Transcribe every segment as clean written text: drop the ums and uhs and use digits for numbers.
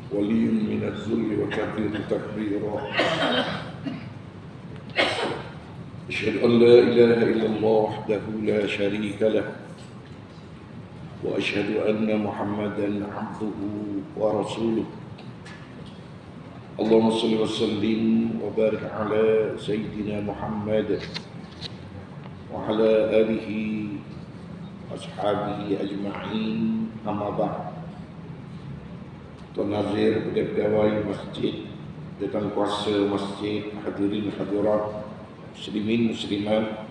ولي من الذل وكبير تكبيرا. أشهد أن لا إله إلا الله وحده لا شريك له وأشهد أن محمدا عبده ورسوله. اللهم صل وسلم وبارك على سيدنا محمد وعلى آله وأصحابه أجمعين. أما بعد. Tuan Nazir, pegawai masjid, Dewan Kuasa Masjid, hadirin hadirat, muslimin muslimat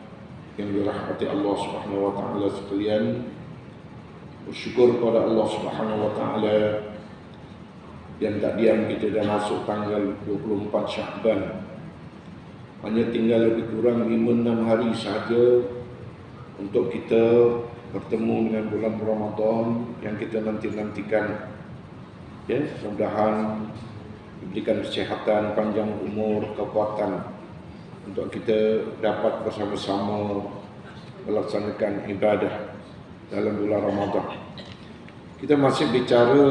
yang dirahmati Allah Subhanahu wa taala sekalian. Bersyukur kepada Allah Subhanahu wa taala yang tak diam kita dah masuk tanggal 24 Sya'ban. Hanya tinggal lebih kurang 5-6 hari sahaja untuk kita bertemu dengan bulan Ramadan yang kita nanti-nantikan. Ya, mudah-mudahan diberikan kesihatan, panjang umur, kekuatan untuk kita dapat bersama-sama melaksanakan ibadah dalam bulan Ramadan. Kita masih bicara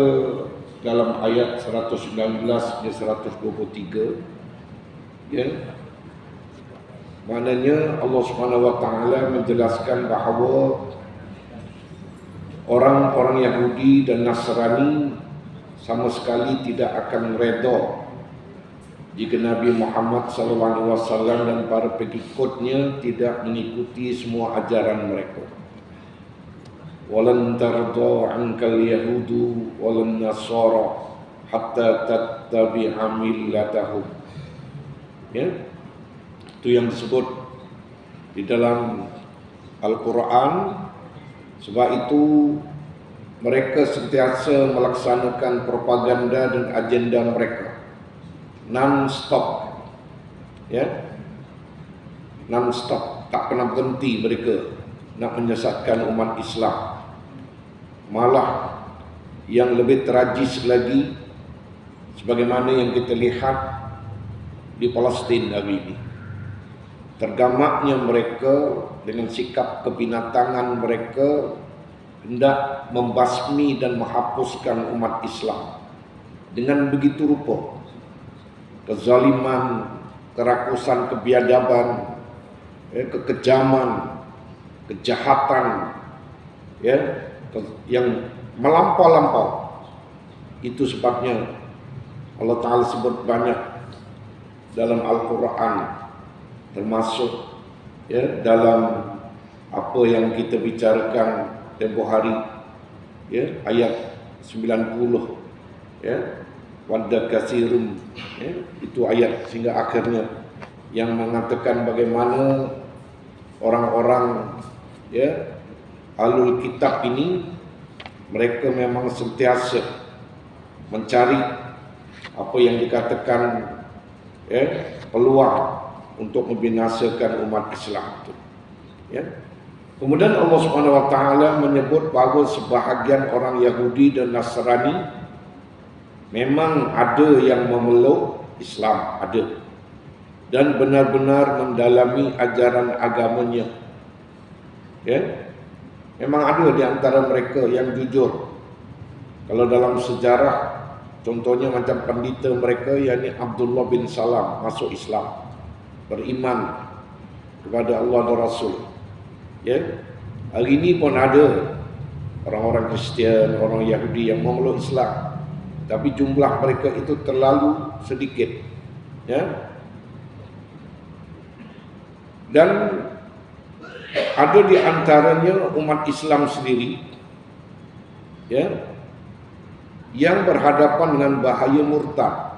dalam ayat 119 dan 123. Ya. Maknanya Allah Subhanahu wa taala menjelaskan bahawa orang-orang Yahudi dan Nasrani sama sekali tidak akan redha jika Nabi Muhammad SAW dan para pengikutnya tidak mengikuti semua ajaran mereka. Walan tarda ankal yahudu walan nasara hatta tattabi'a millatahum. Ya, itu yang disebut di dalam Al-Quran. Sebab itu mereka sentiasa melaksanakan propaganda dan agenda mereka non-stop, ya, non-stop, tak pernah berhenti mereka nak menyesatkan umat Islam. Malah yang lebih tragis lagi, sebagaimana yang kita lihat di Palestin hari ini, tergamaknya mereka dengan sikap kebinatangan mereka hendak membasmi dan menghapuskan umat Islam dengan begitu rupa. Kezaliman, kerakusan, kebiadaban, kekejaman, kejahatan, ya, yang melampau-lampau. Itu sebabnya Allah Ta'ala sebut banyak dalam Al-Quran, termasuk ya dalam apa yang kita bicarakan tempoh hari, ya, ayat 90, ya, wadda katsirun, ya, itu ayat sehingga akhirnya yang mengatakan bagaimana orang-orang, ya, ahlul kitab ini mereka memang sentiasa mencari apa yang dikatakan, ya, peluang untuk membinasakan umat Islam itu, ya. Kemudian Allah Subhanahu wa taala menyebut bahawa sebahagian orang Yahudi dan Nasrani memang ada yang memeluk Islam, ada, dan benar-benar mendalami ajaran agamanya. Ya, memang ada di antara mereka yang jujur. Kalau dalam sejarah, contohnya macam pendeta mereka, yakni Abdullah bin Salam, masuk Islam, beriman kepada Allah dan Rasul. Ya, hari ini pun ada orang-orang Kristian, orang Yahudi yang memeluk Islam, tapi jumlah mereka itu terlalu sedikit. Ya, dan ada di antaranya umat Islam sendiri, ya, yang berhadapan dengan bahaya murtad,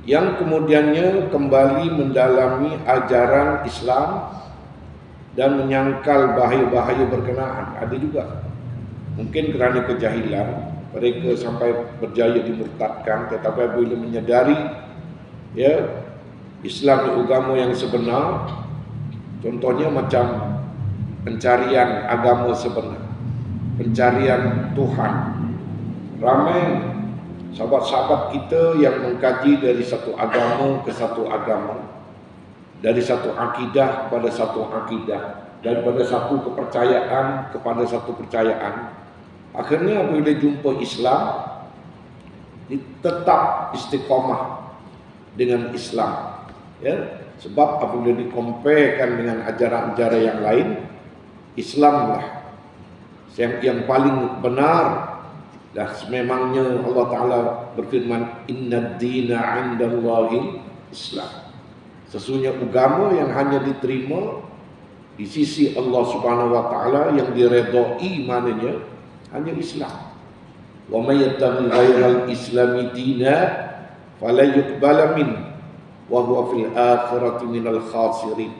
yang kemudiannya kembali mendalami ajaran Islam dan menyangkal bahaya-bahaya berkenaan. Ada juga mungkin kerana kejahilan mereka sampai berjaya dimurtadkan, tetapi bila menyadari, ya, Islam agama yang sebenar, contohnya macam pencarian agama sebenar, pencarian Tuhan. Ramai sahabat-sahabat kita yang mengkaji dari satu agama ke satu agama, dari satu akidah kepada satu akidah, daripada satu kepercayaan kepada satu kepercayaan. Akhirnya apabila jumpa Islam, tetap istiqomah dengan Islam. Ya, sebab apabila dikomparekan dengan ajaran-ajaran yang lain, Islamlah yang paling benar. Dan sememangnya Allah Ta'ala berfirman, Inna dina 'indallahi Islam. Sesungguhnya agama yang hanya diterima di sisi Allah Subhanahu wa Ta'ala, yang diredai mananya hanya Islam. Wa may yattabi ghairal islami dina fala yuqbala min wa huwa fil akhirati minal khasirin.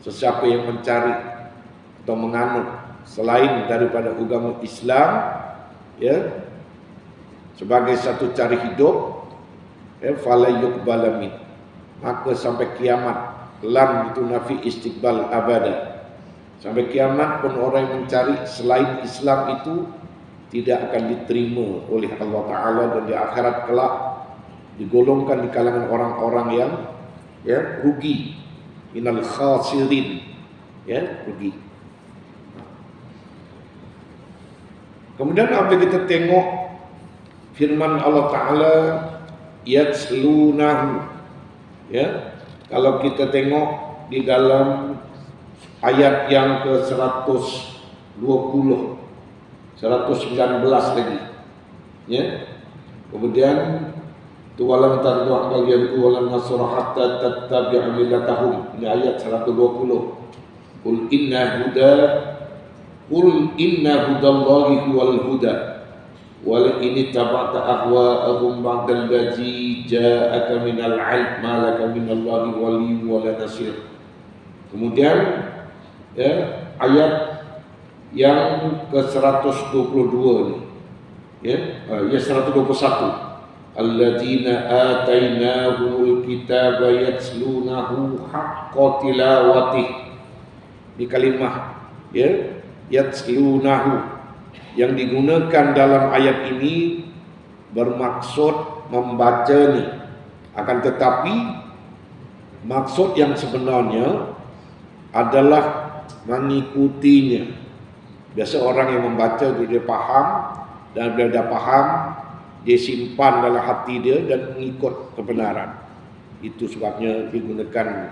Sesiapa yang mencari atau menganut selain daripada agama Islam, ya, sebagai satu cara hidup, ya, fala yuqbala min, maka sampai kiamat, lam itu nafi istiqbal abada, sampai kiamat pun orang yang mencari selain Islam itu tidak akan diterima oleh Allah Ta'ala, dan di akhirat kelak digolongkan di kalangan orang-orang yang, ya, rugi, minal khasirin, ya, rugi. Kemudian apabila kita tengok firman Allah Ta'ala, yatslunahu, ya, kalau kita tengok di dalam ayat yang ke 120, 119 lagi, ya. Kemudian walam tardu' al-yahudu walan nasara hatta tattabi'a millatahum. Ini ayat 120. Qul inna hudallahi huwal huda wal in tabata ahwa'ahum ba'dal ladzi ja'aka minal 'ilm ma laka minallahi waliyyun wala nasir. Kemudian, ya, ayat yang ke-122 ni, ya, 121. Alladzina atainahumul kitaba yatslunahu haqqa tilawatih. Di kalimah, ya, yatslunahu yang digunakan dalam ayat ini bermaksud membacanya, akan tetapi maksud yang sebenarnya adalah mengikutinya. Biasa orang yang membaca dia faham, dan bila dia faham, dia simpan dalam hati dia dan mengikut kebenaran. Itu sebabnya digunakan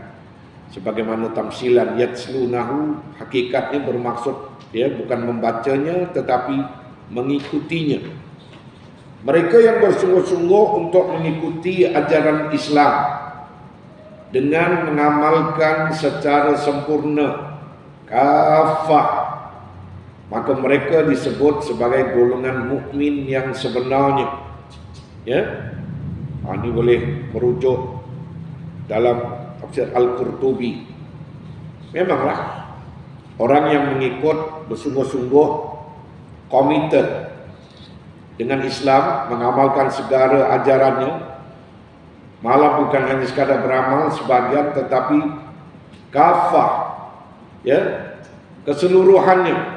sebagaimana tamsilan yatslunahu, hakikatnya bermaksud, ya, bukan membacanya tetapi mengikutinya. Mereka yang bersungguh-sungguh untuk mengikuti ajaran Islam dengan mengamalkan secara sempurna, kafah, maka mereka disebut sebagai golongan mukmin yang sebenarnya. Ya, ini boleh merujuk dalam tafsir Al-Qurtubi. Memanglah orang yang mengikut bersungguh-sungguh, committed dengan Islam, mengamalkan segala ajarannya, malah bukan hanya sekadar beramal sebagian, tetapi kafah, ya, keseluruhannya.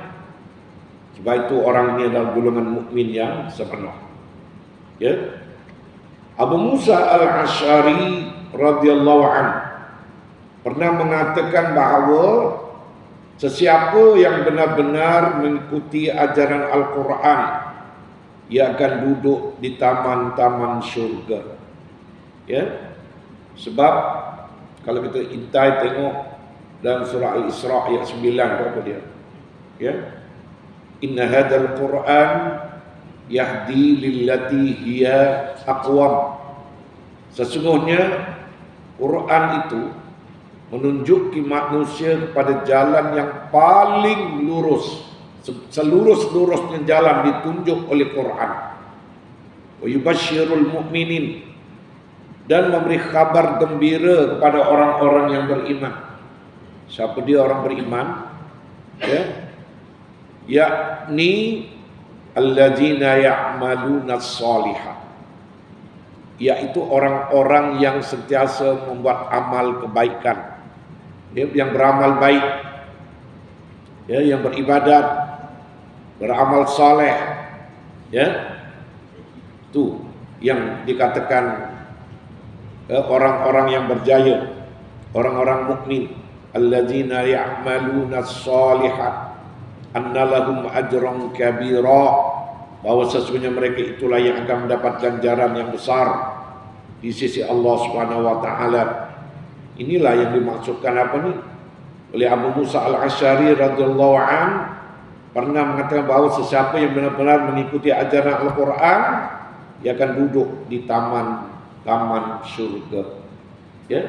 Sebab itu orang ini adalah golongan mukmin yang sepenuh. Ya. Abu Musa Al-Asy'ari radhiyallahu anhu pernah mengatakan bahawa sesiapa yang benar-benar mengikuti ajaran Al-Quran, ia akan duduk di taman-taman syurga. Ya. Sebab kalau kita intai tengok dalam surah Al-Isra ayat 9, apa dia? Ya. Inna hadzal Qur'an yahdi lillati hiya aqwam. Sesungguhnya Quran itu menunjuki manusia kepada jalan yang paling lurus. Selurus-lurusnya jalan ditunjuk oleh Quran. Wa yubasyirul mu'minin, dan memberi kabar gembira kepada orang-orang yang beriman. Siapa dia orang beriman? Ya, yakni alladzina ya'maluna shalihat, yaitu orang-orang yang sentiasa membuat amal kebaikan, ya, yang beramal baik, ya, yang beribadat, beramal saleh, ya, itu yang dikatakan orang-orang yang berjaya, orang-orang mukmin. Alladzina ya'maluna shalihat annalahum ajran kabira, bahwa sesungguhnya mereka itulah yang akan mendapat ganjaran yang besar di sisi Allah Subhanahu wa taala. Inilah yang dimaksudkan apa nih? Oleh Abu Musa Al-Asy'ari radhiyallahu an pernah mengatakan bahwa sesiapa yang benar-benar mengikuti ajaran Al-Qur'an, dia akan duduk di taman surga. Ya.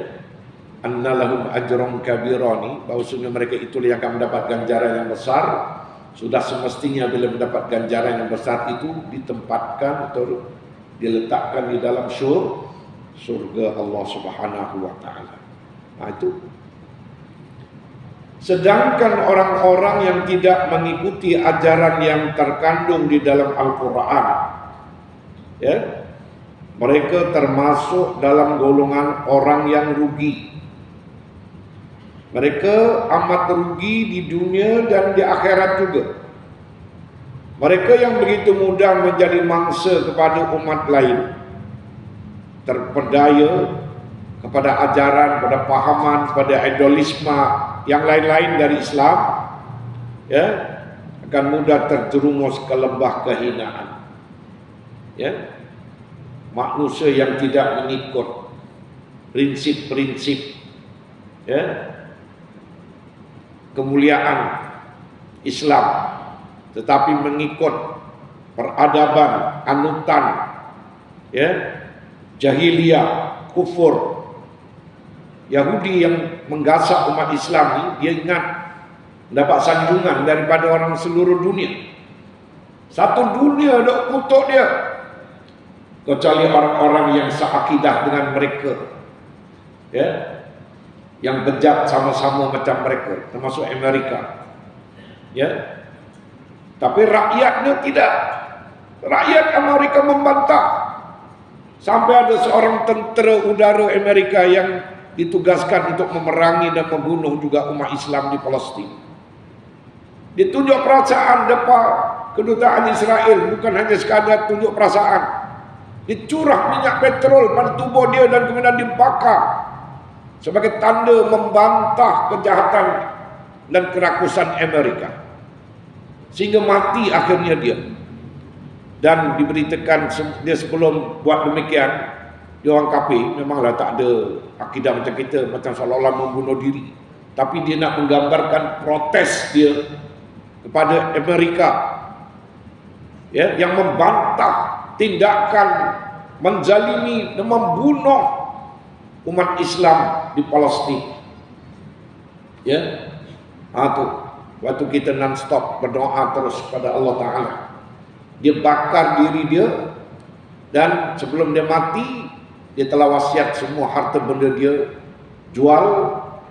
Annalahum ajrun kabirani, bahwa sesungguhnya mereka itulah yang akan mendapat ganjaran yang besar. Sudah semestinya bila mendapat ganjaran yang besar itu ditempatkan atau diletakkan di dalam surga Allah Subhanahu wa taala. Nah, itu. Sedangkan orang-orang yang tidak mengikuti ajaran yang terkandung di dalam Al-Qur'an, ya, mereka termasuk dalam golongan orang yang rugi. Mereka amat rugi di dunia dan di akhirat juga. Mereka yang begitu mudah menjadi mangsa kepada umat lain, terpedaya kepada ajaran, pada pahaman, pada idolisme yang lain-lain dari Islam, ya, akan mudah terjerumus ke lembah kehinaan. Ya, manusia yang tidak mengikut prinsip-prinsip, ya, kemuliaan Islam, tetapi mengikut peradaban, anutan, ya, jahiliyah, kufur. Yahudi yang menggasak umat Islam ini, dia ingat mendapat sanjungan daripada orang seluruh dunia. Satu dunia dok kutuk dia, kecuali orang-orang yang seakidah dengan mereka, ya, yang bejat sama-sama macam mereka, termasuk Amerika, ya. Tapi rakyatnya tidak. Rakyat Amerika membantah. Sampai ada seorang tentera udara Amerika yang ditugaskan untuk memerangi dan membunuh juga umat Islam di Palestin. Ditunjuk perasaan depan kedutaan Israel, bukan hanya sekadar tunjuk perasaan. Dicurah minyak petrol pada tubuh dia dan kemudian dibakar sebagai tanda membantah kejahatan dan kerakusan Amerika, sehingga mati akhirnya dia. Dan diberitakan dia sebelum buat demikian, dia orang kafir, memanglah tak ada akidah macam kita, macam seolah-olah membunuh diri, tapi dia nak menggambarkan protes dia kepada Amerika, ya, yang membantah tindakan menzalimi dan membunuh umat Islam di Palestin. Ya, itu waktu kita non-stop berdoa terus pada Allah Ta'ala, dia bakar diri dia, dan sebelum dia mati, dia telah wasiat semua harta benda dia jual,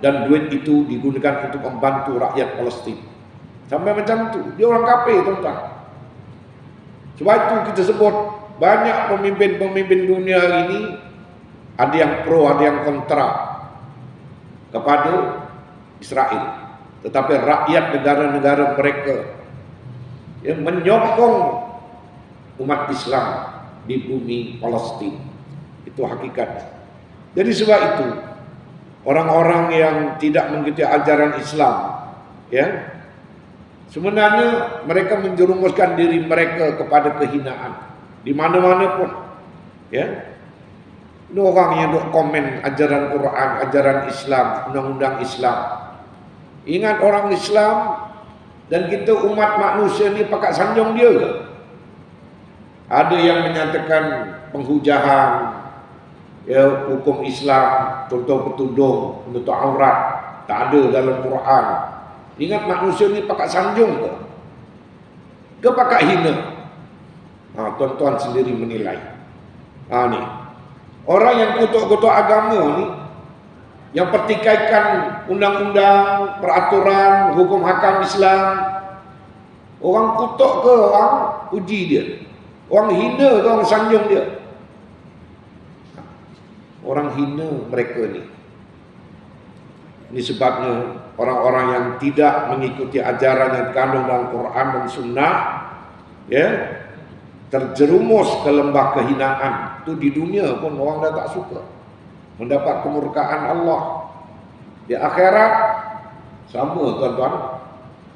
dan duit itu digunakan untuk membantu rakyat Palestin. Sampai macam itu, dia orang kafir, tuan-tuan. Sebab itu kita sebut banyak pemimpin-pemimpin dunia hari ini, ada yang pro, ada yang kontra kepada Israel. Tetapi rakyat negara-negara mereka, ya, menyokong umat Islam di bumi Palestin. Itu hakikat. Jadi sebab itu orang-orang yang tidak mengikuti ajaran Islam, ya, sebenarnya mereka menjerumuskan diri mereka kepada kehinaan di mana-mana pun, ya. Ini orang yang duk komen ajaran Quran, ajaran Islam, undang-undang Islam. Ingat orang Islam dan kita umat manusia ni pakat sanjung dia ke? Ada yang menyatakan penghujahan, ya, hukum Islam, contoh petudung, menutup aurat, tak ada dalam Quran. Ingat manusia ni pakat sanjung ke? Ke pakat hina? Tuan-tuan sendiri menilai. Ni orang yang kutuk-kutuk agama ni, yang pertikaikan undang-undang, peraturan, hukum hakam Islam, orang kutuk ke orang puji dia? Orang hina ke orang sanjung dia? Orang hina mereka ni. Ini sebabnya orang-orang yang tidak mengikuti ajaran yang kandung dalam Quran dan Sunnah, ya, terjerumus ke lembah kehinaan. Itu di dunia pun orang dah tak suka, mendapat kemurkaan Allah. Di akhirat sama, tuan-tuan,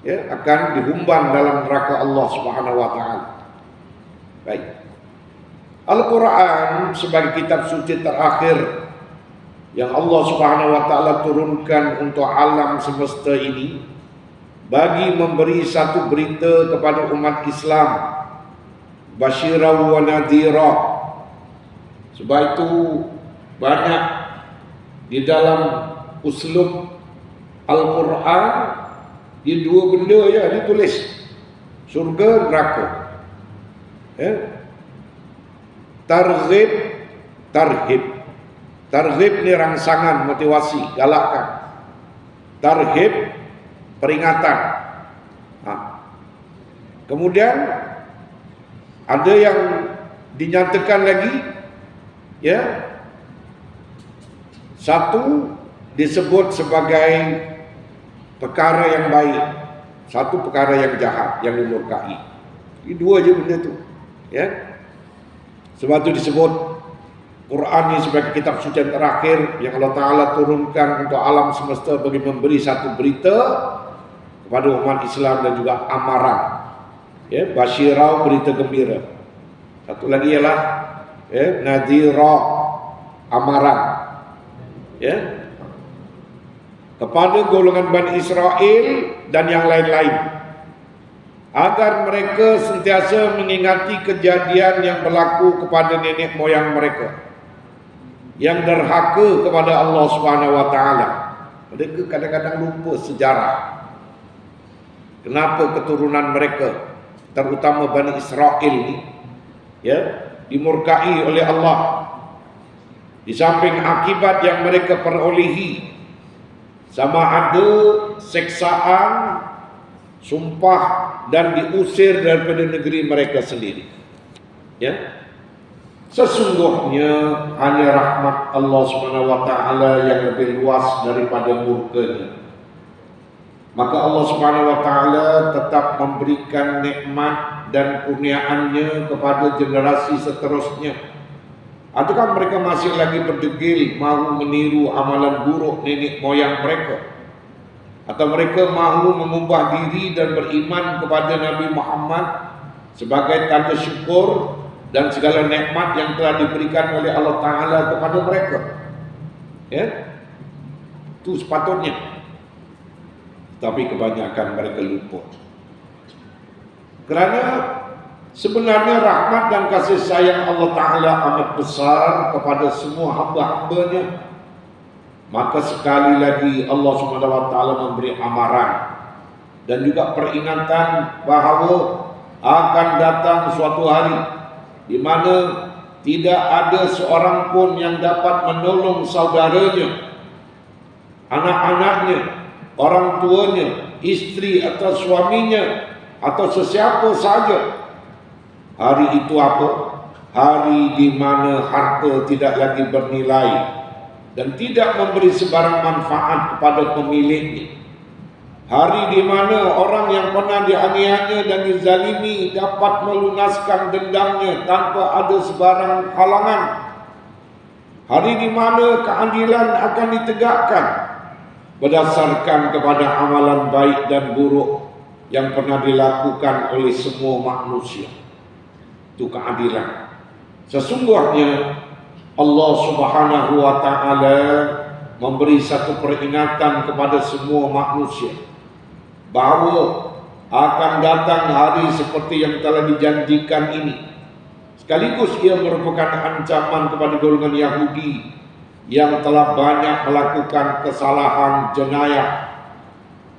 ya, akan dihumban dalam neraka Allah Subhanahu wa taala. Baik. Al-Quran sebagai kitab suci terakhir yang Allah Subhanahu wa taala turunkan untuk alam semesta ini, bagi memberi satu berita kepada umat Islam, basyira wa nadhira. Sebab itu banyak di dalam uslub Al-Quran di dua benda ya ditulis, surga neraka. Targhib, tarhib. Targhib ni rangsangan, motivasi, galakkan. Tarhib, peringatan. Kemudian ada yang dinyatakan lagi, ya, satu disebut sebagai perkara yang baik, satu perkara yang jahat, yang dimurkai. Ini dua je benda tu, ya. Sebab itu disebut Quran ini sebagai kitab suci terakhir yang Allah Ta'ala turunkan untuk alam semesta bagi memberi satu berita kepada umat Islam dan juga amaran, ya, basyirah, berita gembira. Satu lagi ialah, ya, nadhira, amaran, ya, kepada golongan Bani Israel dan yang lain-lain, agar mereka sentiasa mengingati kejadian yang berlaku kepada nenek moyang mereka yang derhaka kepada Allah Subhanahu wa taala. Mereka kadang-kadang lupa sejarah. Kenapa keturunan mereka, terutama Bani Israel ini, ya, dimurkai oleh Allah. Di samping akibat yang mereka perolehi, sama ada seksaan, sumpah, dan diusir daripada negeri mereka sendiri. Ya, sesungguhnya hanya rahmat Allah Subhanahu wa taala yang lebih luas daripada murkanya. Maka Allah Subhanahu wa taala tetap memberikan nikmat dan kurniaannya kepada generasi seterusnya. Adakah mereka masih lagi berdegil mahu meniru amalan buruk nenek moyang mereka? Atau mereka mahu mengubah diri dan beriman kepada Nabi Muhammad sebagai tanda syukur dan segala nikmat yang telah diberikan oleh Allah Ta'ala kepada mereka? Ya, itu sepatutnya. Tapi kebanyakan mereka lupa. Kerana sebenarnya rahmat dan kasih sayang Allah Ta'ala amat besar kepada semua hamba-hambanya. Maka sekali lagi Allah Subhanahu wa taala memberi amaran dan juga peringatan bahawa akan datang suatu hari di mana tidak ada seorang pun yang dapat menolong saudaranya, anak-anaknya, orang tuanya, istri atau suaminya atau sesiapa saja. Hari itu apa? Hari di mana harta tidak lagi bernilai dan tidak memberi sebarang manfaat kepada pemiliknya. Hari di mana orang yang pernah dianiaya dan dizalimi dapat melunaskan dendamnya tanpa ada sebarang halangan. Hari di mana keadilan akan ditegakkan berdasarkan kepada amalan baik dan buruk yang pernah dilakukan oleh semua manusia. Itu keadilan. Sesungguhnya Allah Subhanahu wa taala memberi satu peringatan kepada semua manusia bahawa akan datang hari seperti yang telah dijanjikan ini. Sekaligus ia merupakan ancaman kepada golongan Yahudi yang telah banyak melakukan kesalahan jenayah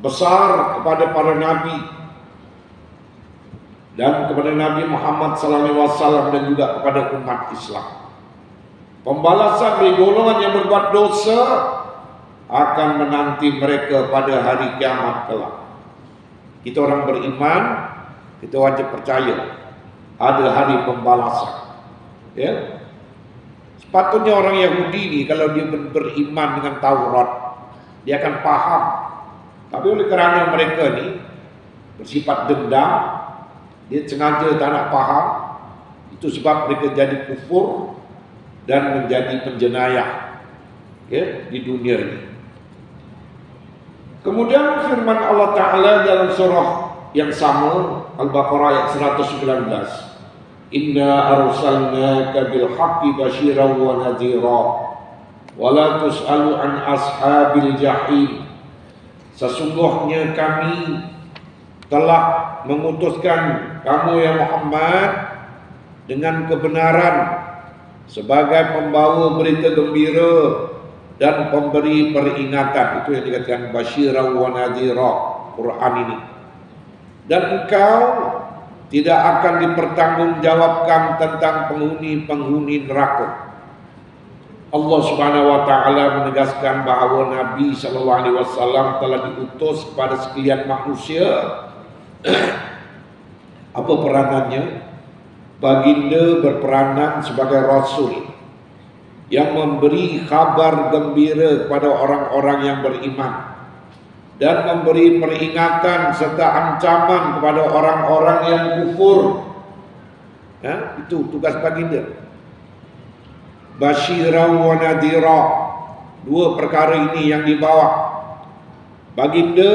besar kepada para nabi dan kepada Nabi Muhammad SAW dan juga kepada umat Islam. Pembalasan bagi golongan yang berbuat dosa akan menanti mereka pada hari kiamat kelak. Kita orang beriman, kita wajib percaya ada hari pembalasan. Ya, sepatutnya orang Yahudi ni kalau dia beriman dengan Taurat, dia akan faham. Tapi oleh kerana mereka ni bersifat dendam, dia sengaja tak nak faham. Itu sebab mereka jadi kufur dan menjadi penjenayah, ya, di dunia ini. Kemudian firman Allah Ta'ala dalam surah yang sama, Al-Baqarah ayat 119, Inna arsalnaka bil haqqi basyiran wa nadhira wa la tus'alu an ashabil jahim. Sesungguhnya kami telah mengutuskan kamu ya Muhammad dengan kebenaran sebagai pembawa berita gembira dan pemberi peringatan. Itu yang dikatakan basyiran wa nadhira Quran ini. Dan engkau tidak akan dipertanggungjawabkan tentang penghuni-penghuni neraka. Allah Subhanahu wa taala menegaskan bahawa Nabi sallallahu alaihi wasallam telah diutus kepada sekalian manusia. Apa peranannya? Baginda berperanan sebagai rasul yang memberi kabar gembira kepada orang-orang yang beriman dan memberi peringatan serta ancaman kepada orang-orang yang kufur. Ya, itu tugas baginda. Basyira wa nadhira. Dua perkara ini yang dibawa. Baginda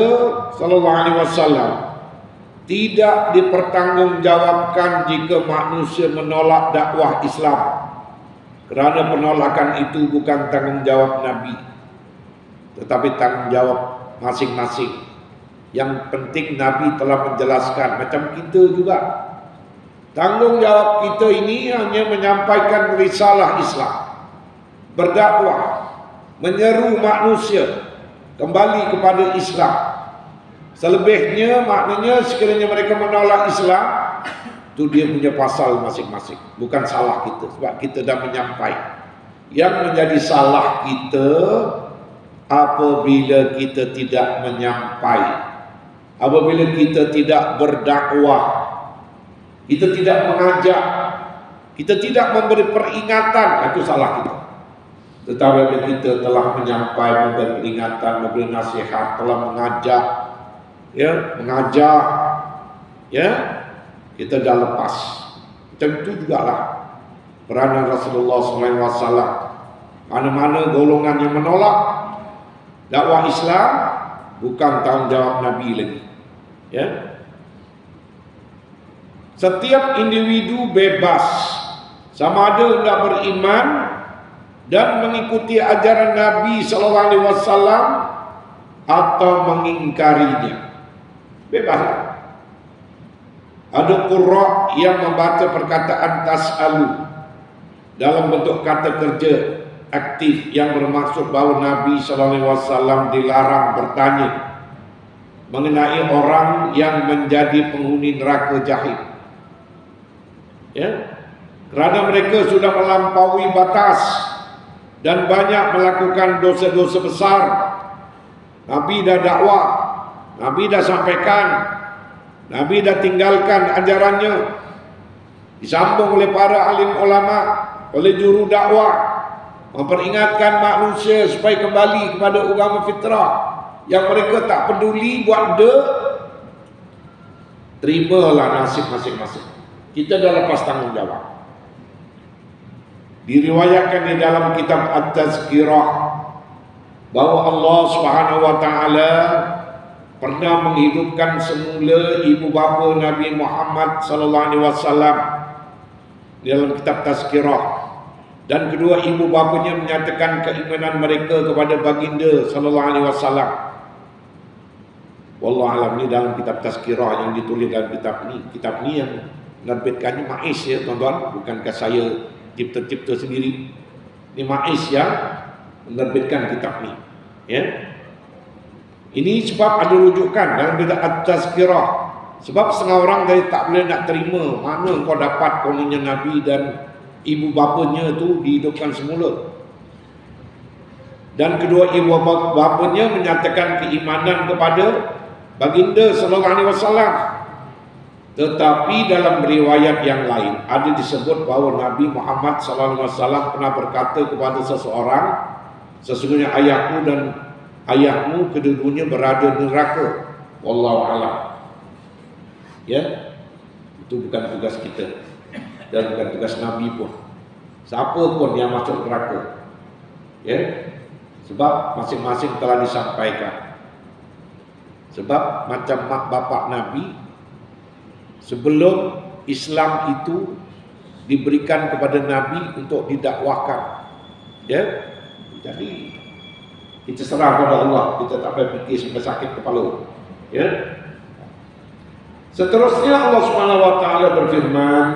sallallahu alaihi wasallam tidak dipertanggungjawabkan jika manusia menolak dakwah Islam. Kerana penolakan itu bukan tanggungjawab Nabi, tetapi tanggungjawab masing-masing. Yang penting Nabi telah menjelaskan. Macam kita juga, tanggungjawab kita ini hanya menyampaikan risalah Islam, berdakwah, menyeru manusia kembali kepada Islam. Selebihnya maknanya sekiranya mereka menolak Islam, itu dia punya pasal masing-masing, bukan salah kita, sebab kita dah menyampaikan. Yang menjadi salah kita apabila kita tidak menyampaikan, apabila kita tidak berdakwah, kita tidak mengajak, kita tidak memberi peringatan, itu salah kita. Tetapi apabila kita telah menyampaikan, memberi peringatan, memberi nasihat, telah mengajak, kita dah lepas. Macam itu jugalah peranan Rasulullah SAW. Mana-mana golongan yang menolak dakwah Islam, bukan tanggungjawab Nabi lagi. Ya. Setiap individu bebas, sama ada hendak beriman dan mengikuti ajaran Nabi SAW atau mengingkarinya. Bebas. Ada qurra yang membaca perkataan tas'alu dalam bentuk kata kerja aktif yang bermaksud bahawa Nabi SAW dilarang bertanya mengenai orang yang menjadi penghuni neraka jahim. Ya, kerana mereka sudah melampaui batas dan banyak melakukan dosa-dosa besar. Nabi dah dakwah, Nabi dah sampaikan, Nabi dah tinggalkan ajarannya, disambung oleh para alim ulama, oleh juru dakwah, memperingatkan manusia supaya kembali kepada agama fitrah. Yang mereka tak peduli buat dia, terimalah nasib masing-masing. Kita dah lepas tanggungjawab. Diriwayatkan di dalam kitab At-Tazkirah bahawa Allah Subhanahu wa taala pernah menghidupkan semula ibu bapa Nabi Muhammad sallallahu alaihi wasallam dalam kitab Tazkirah, dan kedua ibu bapanya menyatakan keimanan mereka kepada baginda sallallahu alaihi wasallam. Wallahu alam, ni dalam kitab Tazkirah yang ditulis dalam kitab ni yang menerbitkannya Maiz, ya tuan-tuan, bukankah saya cipta-cipta sendiri. Ini Maiz yang menerbitkan kitab ni, ya. Ini sebab ada rujukan dalam kitab At-Tazkirah. Sebab setengah orang dari tak boleh nak terima mana kau dapat kononnya Nabi dan ibu bapanya tu dihidupkan semula. Dan kedua ibu bapanya menyatakan keimanan kepada baginda sallallahu alaihi wasallam. Tetapi dalam riwayat yang lain ada disebut bahawa Nabi Muhammad sallallahu alaihi wasallam pernah berkata kepada seseorang, sesungguhnya ayahku dan ayahmu kedua-duanya berada di neraka. Wallahu a'lam. Ya, itu bukan tugas kita dan bukan tugas Nabi pun. Siapa pun yang masuk neraka, ya, sebab masing-masing telah disampaikan. Sebab macam mak bapak Nabi, sebelum Islam itu diberikan kepada Nabi untuk didakwahkan. Ya, jadi kita serah pada Allah, kita tak payah fikir sampai sakit kepala. Ya. Seterusnya Allah Subhanahu wa taala berfirman,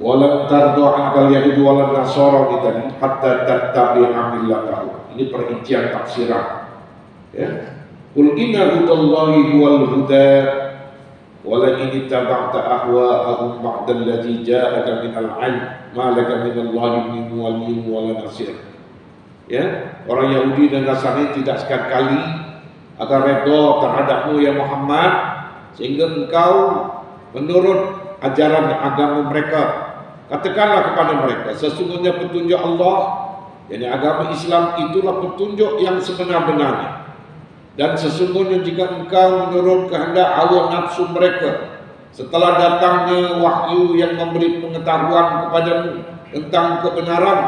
"Walan tardu ankal yahud walan nasara hatta tattabi'a millatahum." Ini perincian tafsiran. Ya. Qul inna hudallahi huwal huda wala in ittaba'ta ahwa'ahum ba'da alladhi ja'aka minal 'ilm ma laka minallahi min waliyyin wala nasir. Ya, orang Yahudi dan Nasrani tidak sekali-kali akan redha terhadapmu ya Muhammad sehingga engkau menurut ajaran agama mereka. Katakanlah kepada mereka, sesungguhnya petunjuk Allah, yakni agama Islam itulah petunjuk yang sebenar-benarnya. Dan sesungguhnya jika engkau menurut kehendak hawa nafsu mereka setelah datangnya wahyu yang memberi pengetahuan kepadamu tentang kebenaran,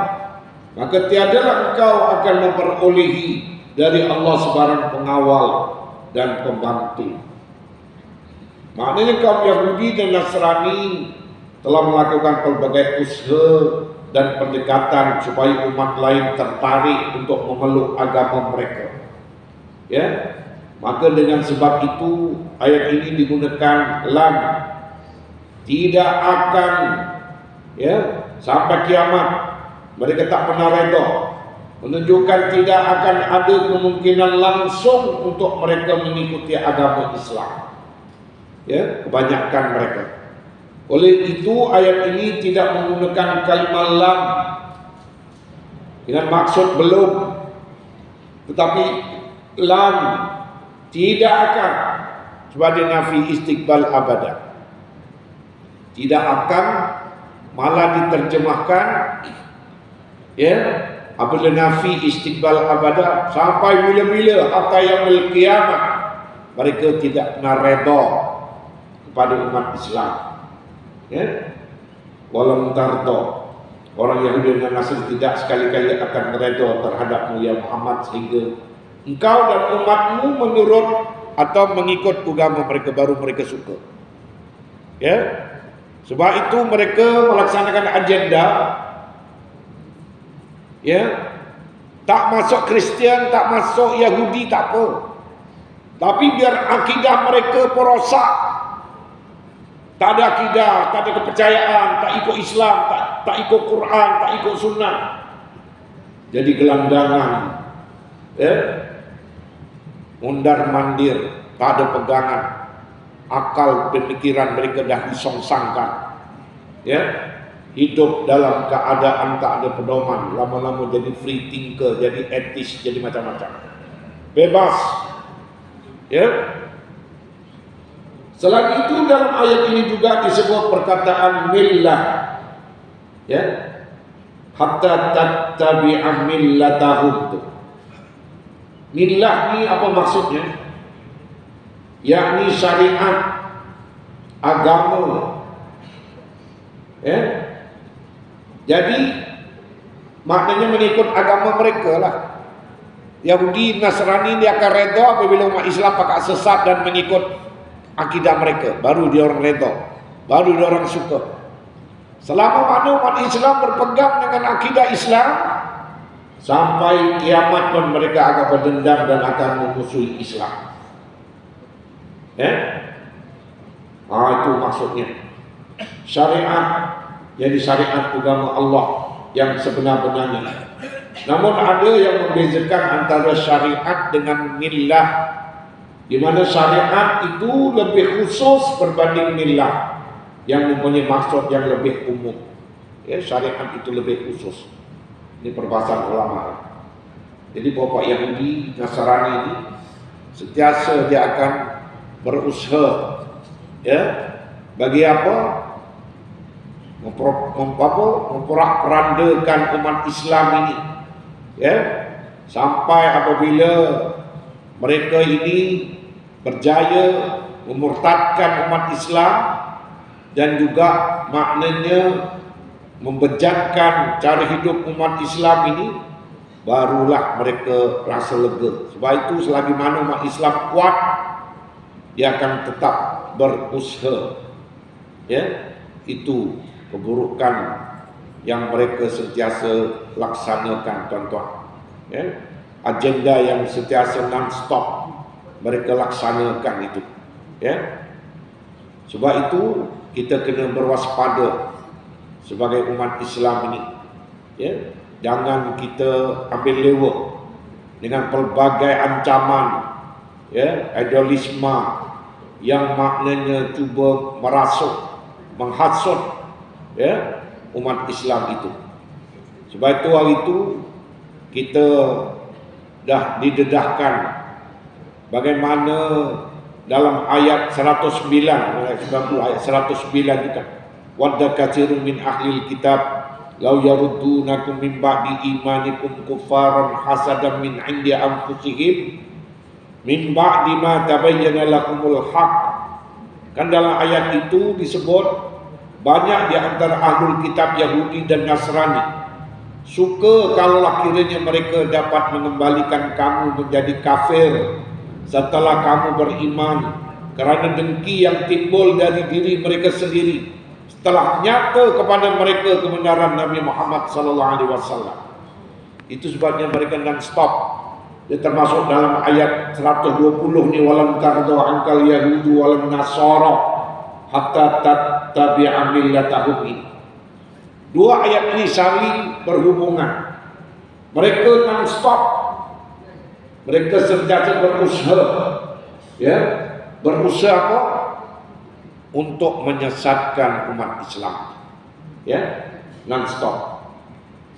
maka tiadalah engkau akan memperolehi dari Allah sebarang pengawal dan pembantu. Maknanya kaum Yahudi dan Nasrani telah melakukan pelbagai usaha dan pendekatan supaya umat lain tertarik untuk memeluk agama mereka. Ya, maka dengan sebab itu ayat ini digunakan lam, tidak akan, ya, sampai kiamat mereka tak pernah redha, menunjukkan tidak akan ada kemungkinan langsung untuk mereka mengikuti agama Islam. Ya, kebanyakan mereka. Oleh itu ayat ini tidak menggunakan kalimat lam dengan maksud belum, tetapi lam tidak akan sebagai nafi istiqbal abadah. Tidak akan, malah diterjemahkan, ya, apabila nafi istiqbal abadah sampai bila-bila hatta yaumil qiyamah mereka tidak pernah redha kepada umat Islam. Ya, walam tardo, orang Yahudi dan Nasrani tidak sekali-kali akan redha terhadapmu ya Muhammad sehingga engkau dan umatmu menurut atau mengikut agama mereka baru mereka suka. Ya, sebab itu mereka melaksanakan agenda, ya, tak masuk Kristian, tak masuk Yahudi, tak apa. Tapi biar akidah mereka perosak, tak ada akidah, tak ada kepercayaan, tak ikut Islam, tak ikut Quran, tak ikut Sunnah, jadi gelandangan, ya, mundar mandir, tak ada pegangan, akal pemikiran mereka dah disongsangkan, ya, hidup dalam keadaan tak ada pedoman, lama-lama jadi free thinker, jadi etis, jadi macam-macam, bebas, ya. Selain itu dalam ayat ini juga disebut perkataan millah, ya, hatta tattabi'a millatahum. Millah ni apa maksudnya? Yakni syariat, agama. Ya. Jadi maknanya mengikut agama mereka lah. Yahudi Nasrani dia akan redha apabila umat Islam pakai sesat dan mengikut akidah mereka, baru dia orang redha, baru dia orang suka. Selama mana umat Islam berpegang dengan akidah Islam, sampai kiamat pun mereka akan berdendam dan akan memusuhi Islam. Ya? Itu maksudnya. Syariat, jadi syariat agama Allah yang sebenar-benarnya. Namun ada yang membezakan antara syariat dengan millah, di mana syariat itu lebih khusus berbanding millah yang mempunyai maksud yang lebih umum. Ya, syariat itu lebih khusus. Ini perbahasan ulama. Jadi bapak Yahudi Nasrani ini sentiasa dia akan berusaha, ya, bagi apa? Memporak-porandakan umat Islam ini, ya, sampai apabila mereka ini berjaya memurtadkan umat Islam dan juga maknanya membejatkan cara hidup umat Islam ini, barulah mereka rasa lega. Sebab itu selagi mana umat Islam kuat, dia akan tetap berusaha. Ya, itu keburukan yang mereka sentiasa laksanakan, tuan-tuan. Ya, agenda yang sentiasa non-stop mereka laksanakan itu. Ya, sebab itu kita kena berwaspada sebagai umat Islam ini. Ya, jangan kita ambil lewa dengan pelbagai ancaman, ya, idealisme yang maknanya cuba merasuk, menghasut, ya, umat Islam itu. Sebab itu hari itu kita dah didedahkan bagaimana dalam ayat 109, ayat 109 juga, wadda katsirun min ahlil kitab law yaruddunakum min ba'di imanikum kuffaran hasadan min 'indi anfusihim min ba'di ma tabayyana lakumul haq. Kan dalam ayat itu disebut banyak di antara ahlul kitab Yahudi dan Nasrani suka kalau kiranya mereka dapat mengembalikan kamu menjadi kafir setelah kamu beriman, kerana dengki yang timbul dari diri mereka sendiri setelah nyata kepada mereka kebenaran Nabi Muhammad sallallahu alaihi wasallam. Itu sebabnya mereka non-stop. Dia termasuk dalam ayat 120 ni, walam tarda ankal yahudu walam nasara hatta tattabi'a millatahum. Dua ayat ini saling berhubungan. Mereka non-stop, mereka sentiasa berusaha, ya, berusaha apa? Untuk menyesatkan umat Islam, ya, non-stop.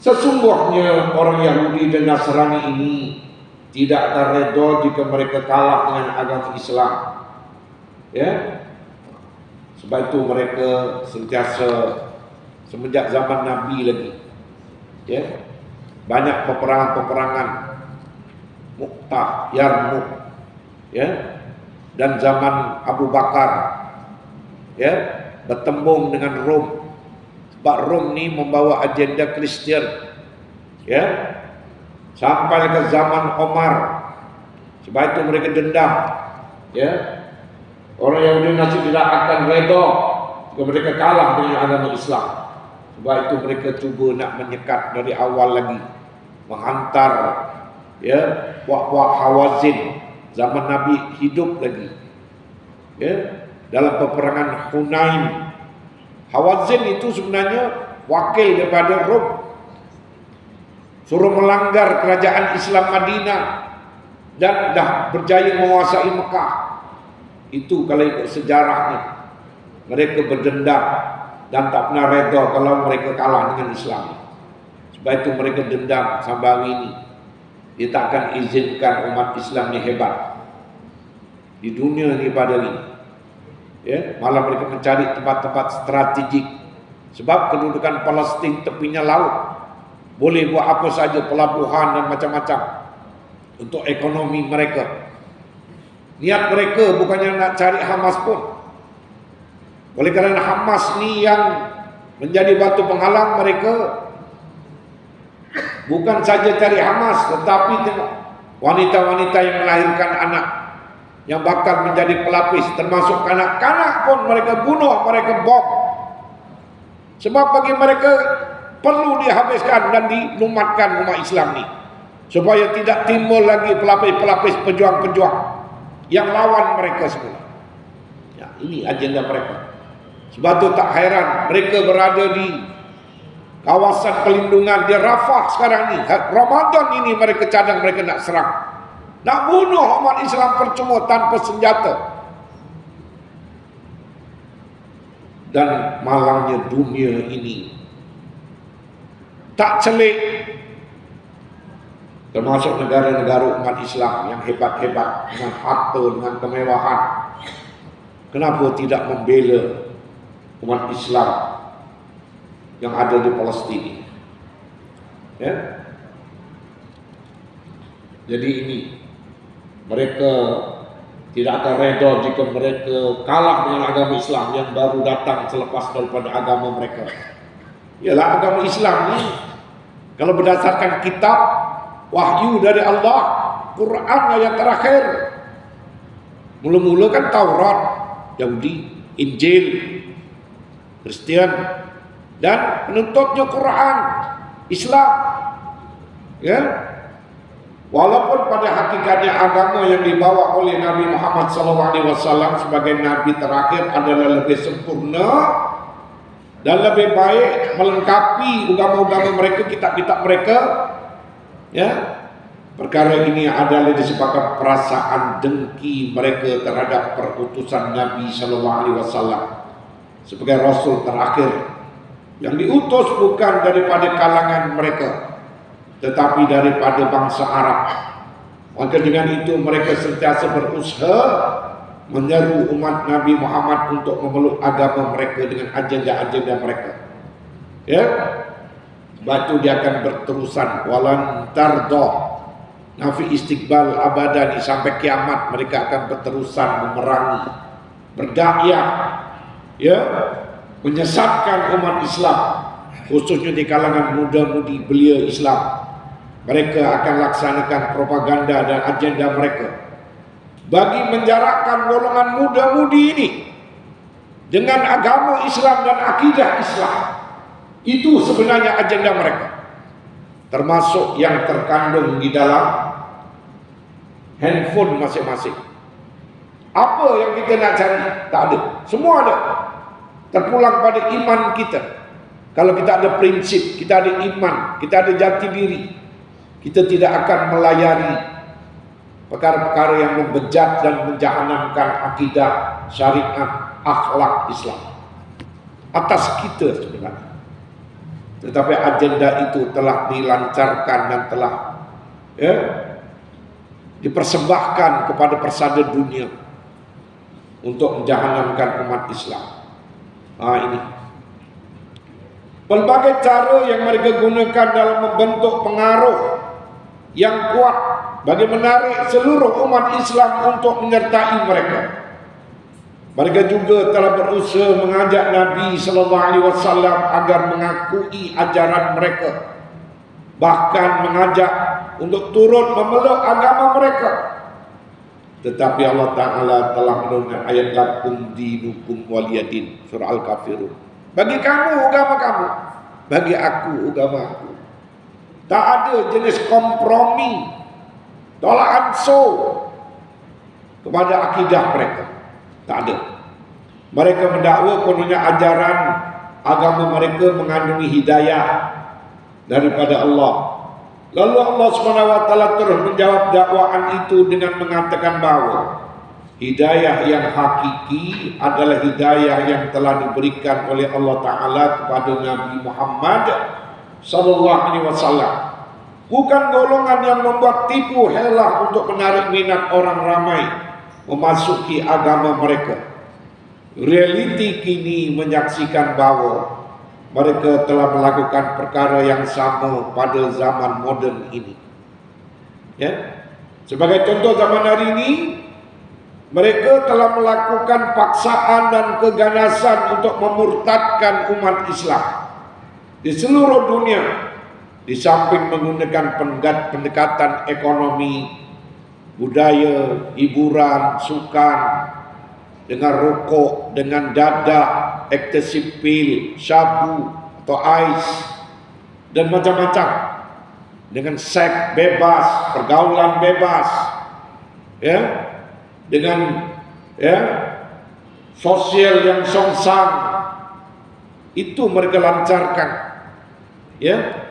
Sesungguhnya orang Yahudi dan Nasrani ini tidak akan redha jika mereka kalah dengan agama Islam, ya. Sebab itu mereka sentiasa semenjak zaman Nabi lagi, ya, banyak peperangan-peperangan, Mu'tah, Yarmuk, ya, dan zaman Abu Bakar, ya, bertembung dengan Rom. Sebab Rom ni membawa agenda Kristian, ya, sampai ke zaman Omar. Sebab itu mereka dendam, ya, orang Yahudi Nasrani tidak akan redha jika mereka kalah dengan agama Islam. Sebab itu mereka cuba nak menyekat dari awal lagi, menghantar, ya, puak-puak Hawazin zaman Nabi hidup lagi, ya, dalam peperangan Hunain. Hawazin itu sebenarnya wakil daripada Rom, suruh melanggar kerajaan Islam Madinah dan dah berjaya menguasai Mekah. Itu kalau ikut sejarahnya. Mereka berdendam dan tak pernah redha kalau mereka kalah dengan Islam. Sebab itu mereka dendam sampai hari ini. Dia tak akan izinkan umat Islam ni hebat di dunia ni pada ini. Ya, malah mereka mencari tempat-tempat strategik. Sebab kedudukan Palestin tepinya laut, boleh buat apa saja, pelabuhan dan macam-macam untuk ekonomi mereka. Niat mereka bukannya nak cari Hamas pun. Oleh kerana Hamas ni yang menjadi batu penghalang mereka, bukan saja cari Hamas, tetapi tengok wanita-wanita yang melahirkan anak yang bakal menjadi pelapis, termasuk kanak-kanak pun mereka bunuh, mereka bom. Sebab bagi mereka perlu dihabiskan dan dilumatkan umat Islam ni, supaya tidak timbul lagi pelapis-pelapis pejuang-pejuang yang lawan mereka semua. Ya, ini agenda mereka. Sebab itu tak heran mereka berada di kawasan pelindungan di Rafah sekarang ni. Ramadan ini mereka cadang, mereka nak serang, nak bunuh umat Islam percuma tanpa senjata. Dan malangnya dunia ini tak celik, termasuk negara-negara umat Islam yang hebat-hebat dengan harta, dengan kemewahan, kenapa tidak membela umat Islam yang ada di Palestin? Ya? Jadi ini mereka tidak akan redha jika mereka kalah dengan agama Islam yang baru datang selepas daripada agama mereka. Ialah agama Islam ni, kalau berdasarkan kitab wahyu dari Allah, Quran ayat terakhir, mula-mula kan Taurat Yahudi, Injil Kristian, dan penuntutnya Quran, Islam. Ya. Walaupun pada hakikatnya agama yang dibawa oleh Nabi Muhammad SAW sebagai Nabi terakhir adalah lebih sempurna dan lebih baik, melengkapi agama-agama mereka, kitab-kitab mereka. Ya, perkara ini adalah disebabkan perasaan dengki mereka terhadap perutusan Nabi SAW sebagai Rasul terakhir yang diutus bukan daripada kalangan mereka, tetapi daripada bangsa Arab. Maka dengan itu mereka sentiasa berusaha menyeru umat Nabi Muhammad untuk memeluk agama mereka dengan agenda-agenda mereka. Ya, batu dia akan berterusan walan tardo, nafi istiqbal abadan, sampai kiamat mereka akan berterusan memerangi, berdakwah, ya, menyesatkan umat Islam, khususnya di kalangan muda-mudi belia Islam. Mereka akan laksanakan propaganda dan agenda mereka bagi menjarakkan golongan muda-mudi ini dengan agama Islam dan akidah Islam. Itu sebenarnya agenda mereka, termasuk yang terkandung di dalam handphone masing-masing. Apa yang kita nak cari? Tak ada. Semua ada. Terpulang pada iman kita. Kalau kita ada prinsip, kita ada iman, kita ada jati diri, kita tidak akan melayari perkara-perkara yang membejat dan menjahanamkan akidah, syariat, akhlak Islam atas kita sebenarnya. Tetapi agenda itu telah dilancarkan dan telah dipersembahkan kepada persada dunia untuk menjahanamkan umat Islam. Ini pelbagai cara yang mereka gunakan dalam membentuk pengaruh yang kuat bagi menarik seluruh umat Islam untuk menyertai mereka. Mereka juga telah berusaha mengajak Nabi SAW agar mengakui ajaran mereka, bahkan mengajak untuk turut memeluk agama mereka. Tetapi Allah Ta'ala telah menurunkan ayat lakum dinukum waliyadin, surah Al-Kafirun. Bagi kamu agama kamu, bagi aku agama aku. Tak ada jenis kompromi, tolak ansur kepada akidah mereka. Tak ada. Mereka mendakwa kononnya ajaran agama mereka mengandungi hidayah daripada Allah. Lalu Allah SWT terus menjawab dakwaan itu dengan mengatakan bahawa hidayah yang hakiki adalah hidayah yang telah diberikan oleh Allah Ta'ala kepada Nabi Muhammad SAW. Bukan golongan yang membuat tipu helah untuk menarik minat orang ramai memasuki agama mereka. Realiti kini menyaksikan bahawa mereka telah melakukan perkara yang sama pada zaman moden ini. Ya, sebagai contoh zaman hari ini, mereka telah melakukan paksaan dan keganasan untuk memurtadkan umat Islam di seluruh dunia. Di samping menggunakan pendekatan ekonomi, budaya, hiburan, sukan, dengan rokok, dengan dadah, ekstasi pil, syabu atau ais, dan macam-macam, dengan seks bebas, pergaulan bebas, ya, dengan sosial yang songsang. Itu mereka lancarkan, ya,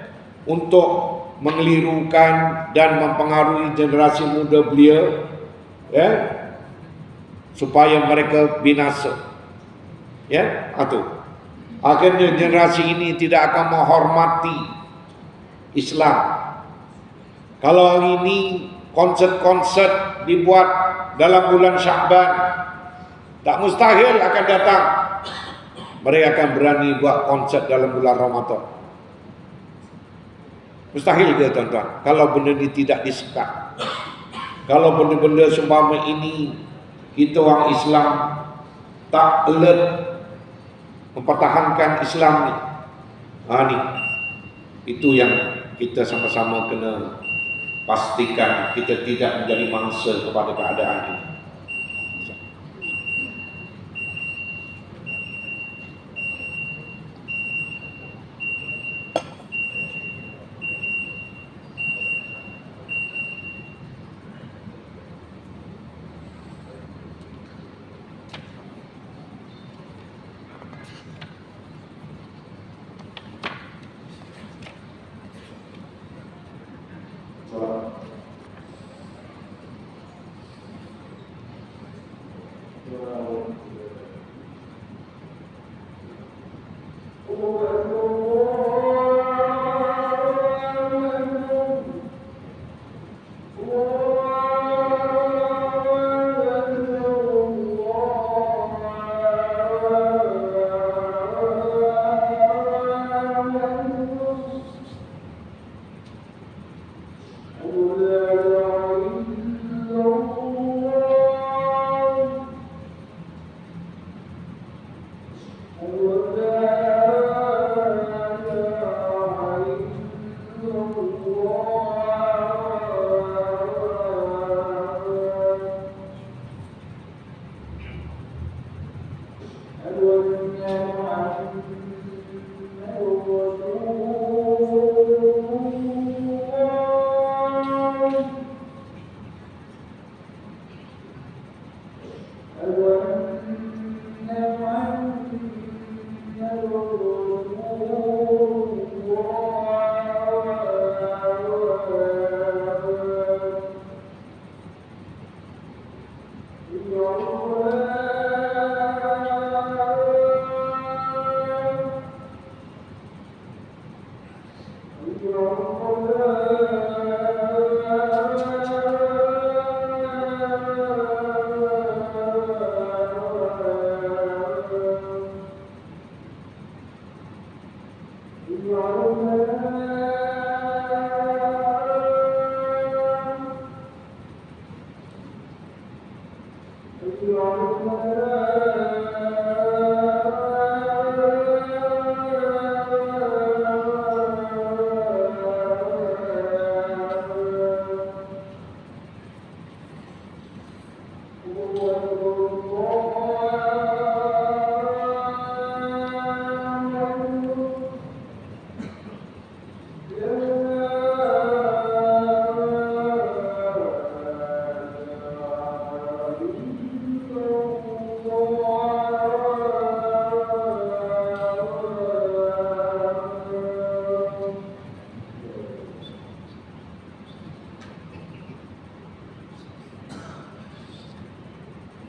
untuk mengelirukan dan mempengaruhi generasi muda belia, ya, supaya mereka binasa. Ya, atau akhirnya generasi ini tidak akan menghormati Islam. Kalau ini konsert-konsert dibuat dalam bulan Sya'ban, tak mustahil akan datang mereka akan berani buat konsert dalam bulan Ramadan. Mustahil ke tuan-tuan kalau benda ini tidak disekat. Kalau benda-benda seumpama ini kita orang Islam tak alert mempertahankan Islam ni, ni itu yang kita sama-sama kena pastikan kita tidak menjadi mangsa kepada keadaan ini.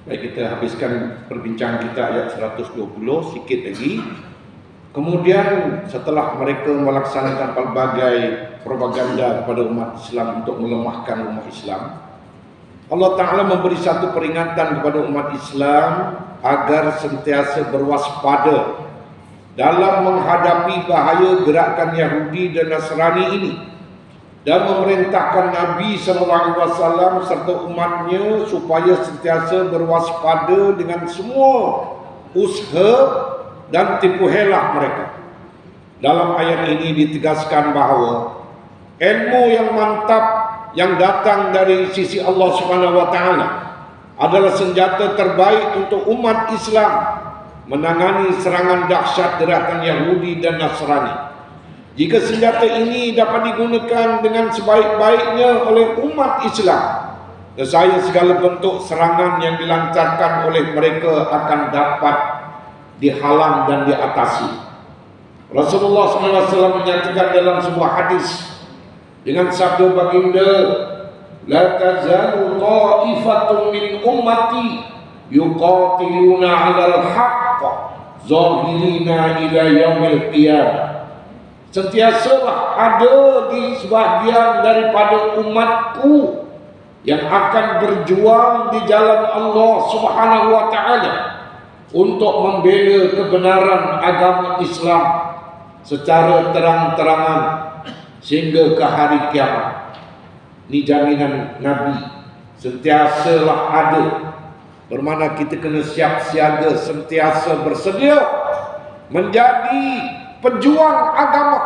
Baik, kita habiskan perbincangan kita ayat 120 sikit lagi. Kemudian setelah mereka melaksanakan pelbagai propaganda kepada umat Islam untuk melemahkan umat Islam, Allah Ta'ala memberi satu peringatan kepada umat Islam agar sentiasa berwaspada dalam menghadapi bahaya gerakan Yahudi dan Nasrani ini, dan memerintahkan Nabi SAW serta umatnya supaya sentiasa berwaspada dengan semua usaha dan tipu helah mereka. Dalam ayat ini ditegaskan bahawa ilmu yang mantap yang datang dari sisi Allah SWT adalah senjata terbaik untuk umat Islam menangani serangan dahsyat gerakan Yahudi dan Nasrani. Jika senjata ini dapat digunakan dengan sebaik-baiknya oleh umat Islam, nescaya segala bentuk serangan yang dilancarkan oleh mereka akan dapat dihalang dan diatasi. Rasulullah SAW menyatakan dalam sebuah hadis dengan sabda baginda, "La tazalu ta'ifatun min ummati yuqatiluna 'alal haqq zahirina ila yaumil qiyamah." Sentiasalah ada di sebahagian daripada umatku yang akan berjuang di jalan Allah Subhanahu wa Ta'ala untuk membela kebenaran agama Islam secara terang-terangan sehingga ke hari kiamat. Ini jaminan Nabi, sentiasalah ada, bermakna kita kena siap siaga, sentiasa bersedia menjadi pejuang agama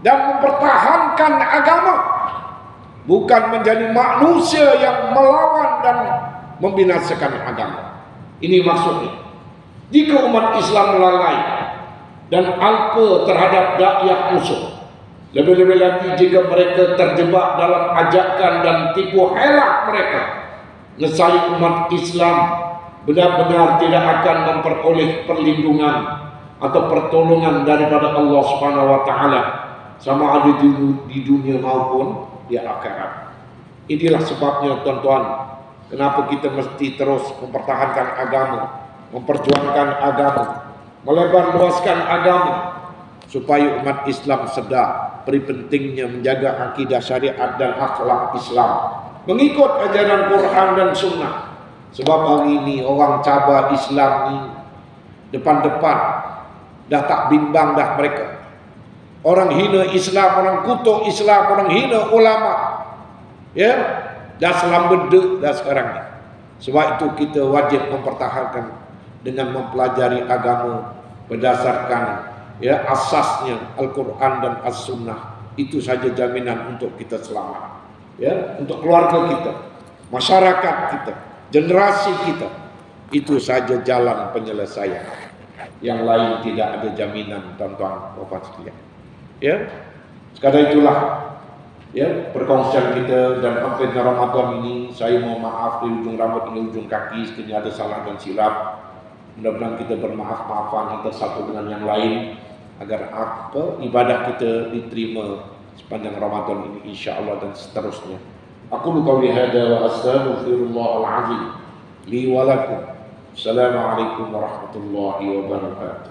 dan mempertahankan agama, bukan menjadi manusia yang melawan dan membinasakan agama. Ini maksudnya. Jika umat Islam lalai dan alpa terhadap dakwah musuh, lebih-lebih lagi jika mereka terjebak dalam ajakan dan tipu helah mereka, nescaya umat Islam benar-benar tidak akan memperoleh perlindungan atau pertolongan daripada Allah Subhanahu wa Ta'ala, sama ada di dunia maupun di akhirat. Inilah sebabnya tuan-tuan, kenapa kita mesti terus mempertahankan agama, memperjuangkan agama, melebar luaskan agama, supaya umat Islam sedar peri pentingnya menjaga akidah syariat dan akhlak Islam, mengikut ajaran Quran dan Sunnah. Sebab hari ini orang cabar Islam ni depan-depan, dah tak bimbang dah mereka. Orang hina Islam, orang kutuk Islam, orang hina ulama, ya, dah selambedek dah sekarang ni. Sebab itu kita wajib mempertahankan dengan mempelajari agama berdasarkan, ya, asasnya Al-Quran dan As-Sunnah. Itu saja jaminan untuk kita selamat, ya, untuk keluarga kita, masyarakat kita, generasi kita. Itu saja jalan penyelesaian. Yang lain tidak ada jaminan, tuan-tuan bapak sekalian. Ya, sekadar itulah, ya, perkongsian kita dan kampanye Ramadan ini. Saya mohon maaf di ujung rambut hingga ujung kaki sekiranya ada salah dan silap. Mudah-mudahan kita bermaaf-maafan antara satu dengan yang lain, agar ibadah kita diterima sepanjang Ramadan ini, insya-Allah, dan seterusnya. Aku qouli hada wa astaghfirullahal azim li wa lakum. Assalamualaikum warahmatullahi wabarakatuh.